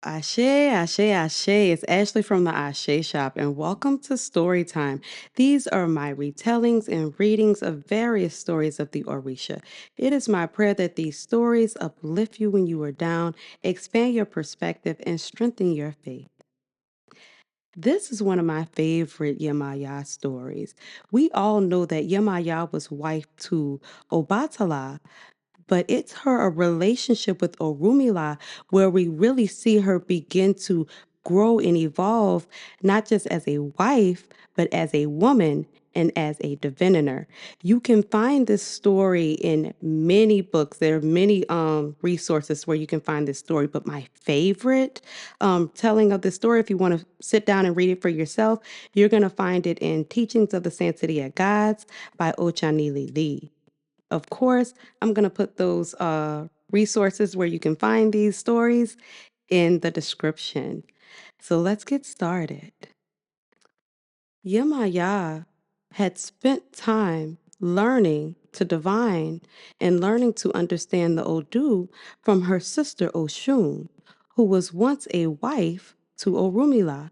Asè Axé Ashé. It's Ashley from the Ashe Shop, and welcome to Story Time. These are my retellings and readings of various stories of the Orisha. It is my prayer that these stories uplift you when you are down, expand your perspective, and strengthen your faith. This is one of my favorite Yemaya stories. We all know that Yemaya was wife to Obatala, but it's her a relationship with Orunmila where we really see her begin to grow and evolve, not just as a wife, but as a woman and as a diviner. You can find this story in many books. There are many resources where you can find this story, but my favorite telling of the story, if you want to sit down and read it for yourself, you're going to find it in Teachings of the Sanctity of Gods by Ochanili Lee. Of course, I'm going to put those resources where you can find these stories in the description. So let's get started. Yemaya had spent time learning to divine and learning to understand the Odu from her sister Oshun, who was once a wife to Orunmila.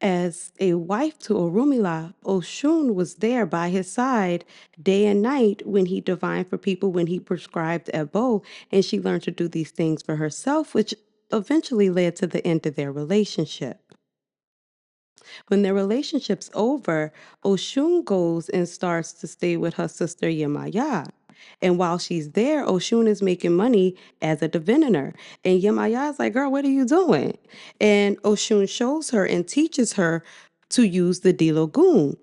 As a wife to Orunmila, Oshun was there by his side day and night when he divined for people, when he prescribed Ebo, and she learned to do these things for herself, which eventually led to the end of their relationship. When their relationship's over, Oshun goes and starts to stay with her sister Yemaya. And while she's there, Oshun is making money as a diviner. And Yemaya's like, girl, what are you doing? And Oshun shows her and teaches her to use the Dilogun.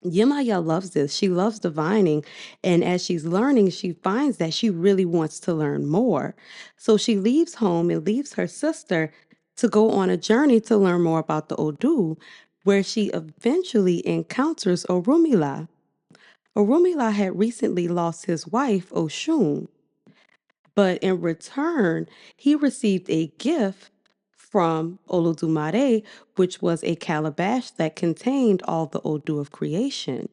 Yemaya loves this. She loves divining. And as she's learning, she finds that she really wants to learn more. So she leaves home and leaves her sister to go on a journey to learn more about the Odu, where she eventually encounters Orunmila. Orunmila had recently lost his wife, Oshun, but in return, he received a gift from Olodumare, which was a calabash that contained all the Odu of creation.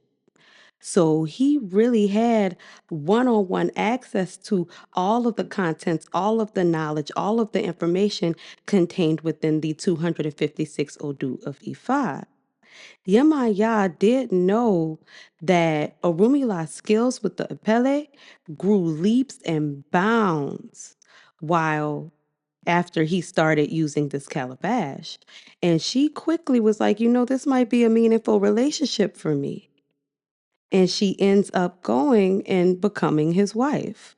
So he really had one on one access to all of the contents, all of the knowledge, all of the information contained within the 256 Odu of Ifa. Yemaya did know that Orumila's skills with the Epele grew leaps and bounds while after he started using this calabash. And she quickly was like, this might be a meaningful relationship for me. And she ends up going and becoming his wife.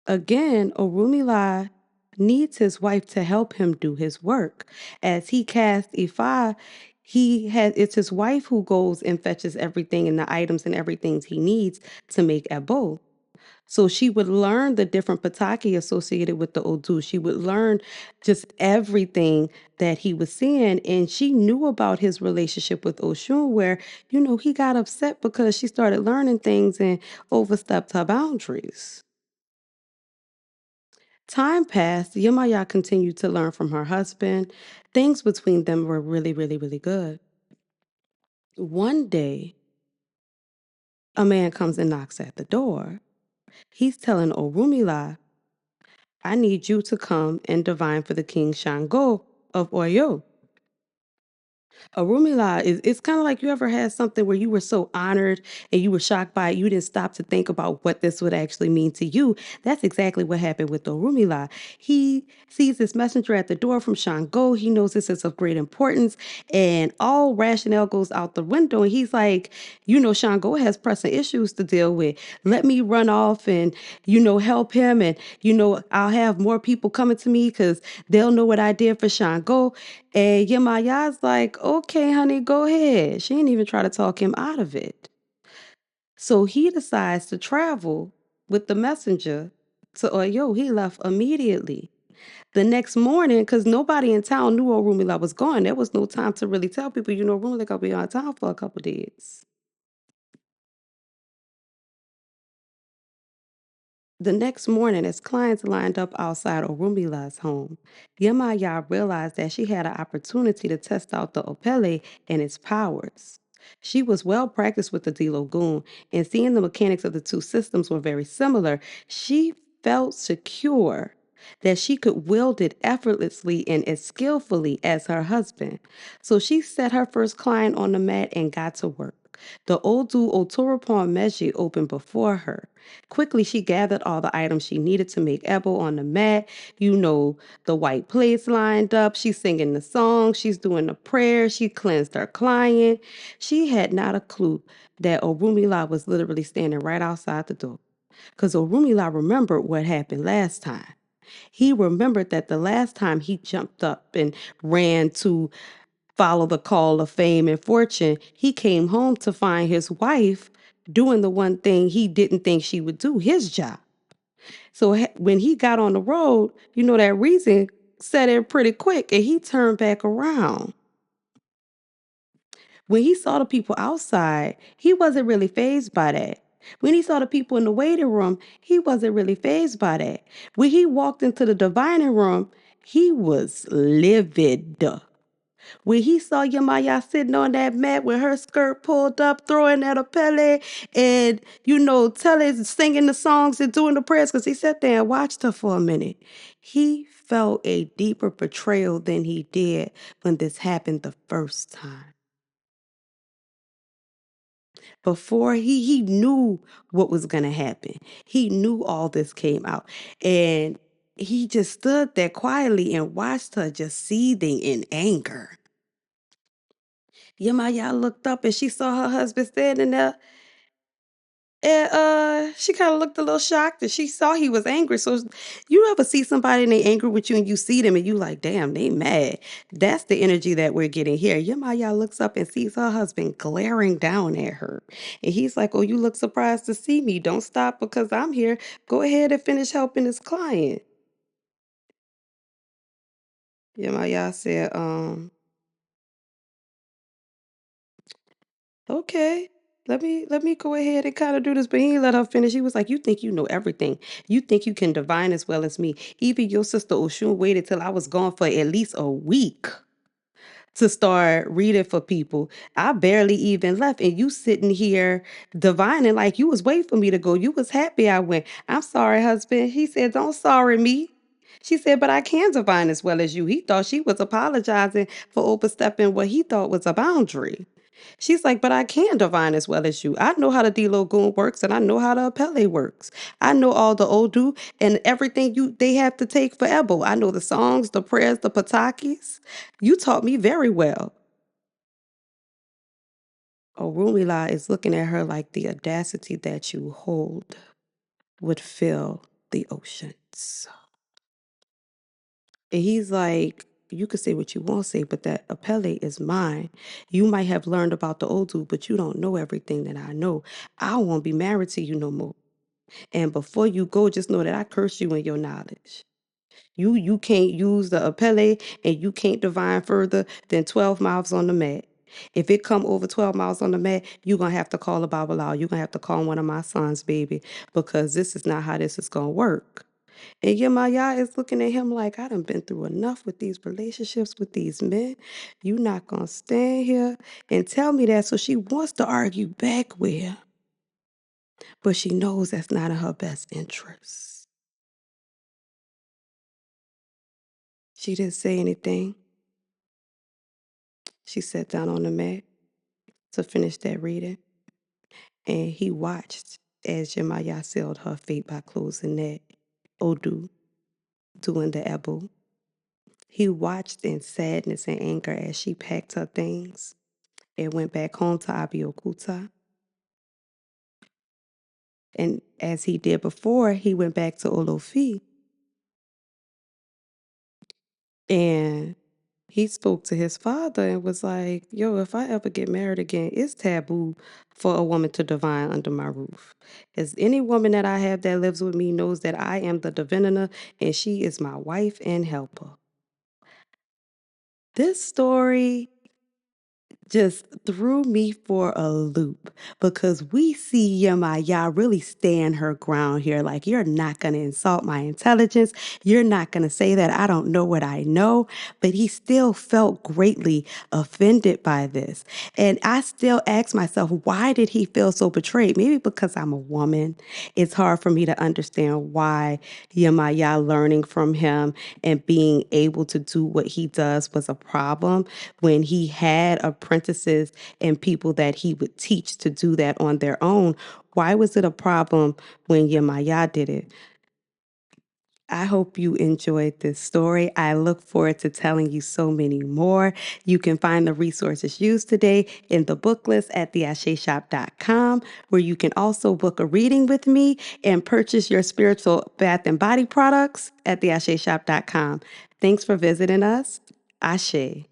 Again, Orunmila needs his wife to help him do his work. As he casts Ifa, it's his wife who goes and fetches everything and the items and everything he needs to make Ebo. So she would learn the different pataki associated with the Odu. She would learn just everything that he was seeing. And she knew about his relationship with Oshun, where, he got upset because she started learning things and overstepped her boundaries. Time passed. Yemaya continued to learn from her husband. Things between them were really, really, really good. One day, a man comes and knocks at the door. He's telling Orunmila, I need you to come and divine for the king Shango of Oyo. Arumila is it's kind of like you ever had something where you were so honored and you were shocked by it, you didn't stop to think about what this would actually mean to you. That's exactly what happened with Orumila. He sees this messenger at the door from Shango. He knows this is of great importance, and all rationale goes out the window. And he's like, Shango has pressing issues to deal with. Let me run off and help him, and I'll have more people coming to me because they'll know what I did for Shango. And Yemaya's like, okay, honey, go ahead. She didn't even try to talk him out of it. So he decides to travel with the messenger to Oyo. He left immediately. The next morning, because nobody in town knew Orunmila was gone, there was no time to really tell people, Orunmila gonna be out of town for a couple days. The next morning, as clients lined up outside Orunmila's home, Yemaya realized that she had an opportunity to test out the Opele and its powers. She was well practiced with the Dilogun, and seeing the mechanics of the two systems were very similar, she felt secure that she could wield it effortlessly and as skillfully as her husband. So she set her first client on the mat and got to work. The Odu Otoropon Meji opened before her. Quickly, she gathered all the items she needed to make Ebo on the mat. You know, the white plates lined up. She's singing the song. She's doing the prayer. She cleansed her client. She had not a clue that Orunmila was literally standing right outside the door. Because Orunmila remembered what happened last time. He remembered that the last time he jumped up and ran to follow the call of fame and fortune, he came home to find his wife doing the one thing he didn't think she would do, his job. So when he got on the road, that reason set in pretty quick and he turned back around. When he saw the people outside, he wasn't really fazed by that. When he saw the people in the waiting room, he wasn't really fazed by that. When he walked into the divining room, he was livid. When he saw Yemaya sitting on that mat with her skirt pulled up, throwing at a pele, and, telling, singing the songs and doing the prayers, because he sat there and watched her for a minute. He felt a deeper betrayal than he did when this happened the first time. Before he knew what was gonna happen. He knew all this came out. And he just stood there quietly and watched her just seething in anger. Yemaya looked up and she saw her husband standing there. And she kind of looked a little shocked and she saw he was angry. So you ever see somebody and they angry with you and you see them and you like, damn, they mad. That's the energy that we're getting here. Yemaya looks up and sees her husband glaring down at her. And he's like, oh, you look surprised to see me. Don't stop because I'm here. Go ahead and finish helping this client. Yemaya said, okay. Let me go ahead and kind of do this, but he ain't let her finish. He was like, "You think you know everything? You think you can divine as well as me? Even your sister Oshun waited till I was gone for at least a week to start reading for people. I barely even left, and you sitting here divining like you was waiting for me to go. You was happy I went. I'm sorry, husband." He said, "Don't sorry me." She said, "But I can divine as well as you." He thought she was apologizing for overstepping what he thought was a boundary. She's like, "But I can divine as well as you. I know how the D Goon works and I know how the Apele works. I know all the Odu and everything they have to take for Ebo. I know the songs, the prayers, the patakis. You taught me very well." Orumila is looking at her like the audacity that you hold would fill the oceans. And he's like, "You could say what you want to say, but that Apele is mine. You might have learned about the Odu, but you don't know everything that I know. I won't be married to you no more. And before you go, just know that I curse you in your knowledge. You can't use the Apele and you can't divine further than 12 miles on the mat. If it come over 12 miles on the mat, you're going to have to call a Babalawo. You're going to have to call one of my sons, baby, because this is not how this is going to work." And Yemaya is looking at him like, "I done been through enough with these relationships with these men. You not going to stand here and tell me that." So she wants to argue back with him, but she knows that's not in her best interest. She didn't say anything. She sat down on the mat to finish that reading, and he watched as Yemaya sealed her fate by closing that Odu, doing the Ebu. He watched in sadness and anger as she packed her things and went back home to Abiokuta. And as he did before, he went back to Olofi and he spoke to his father and was like, "Yo, if I ever get married again, it's taboo for a woman to divine under my roof. As any woman that I have that lives with me knows that I am the diviner and she is my wife and helper." This story just threw me for a loop because we see Yemaya really stand her ground here. Like, you're not going to insult my intelligence. You're not going to say that I don't know what I know. But he still felt greatly offended by this. And I still ask myself, why did he feel so betrayed? Maybe because I'm a woman. It's hard for me to understand why Yemaya learning from him and being able to do what he does was a problem when he had apprentices and people that he would teach to do that on their own. Why was it a problem when Yemaya did it? I hope you enjoyed this story. I look forward to telling you so many more. You can find the resources used today in the book list at theasheshop.com, where you can also book a reading with me and purchase your spiritual bath and body products at theasheshop.com. Thanks for visiting us. Ashe.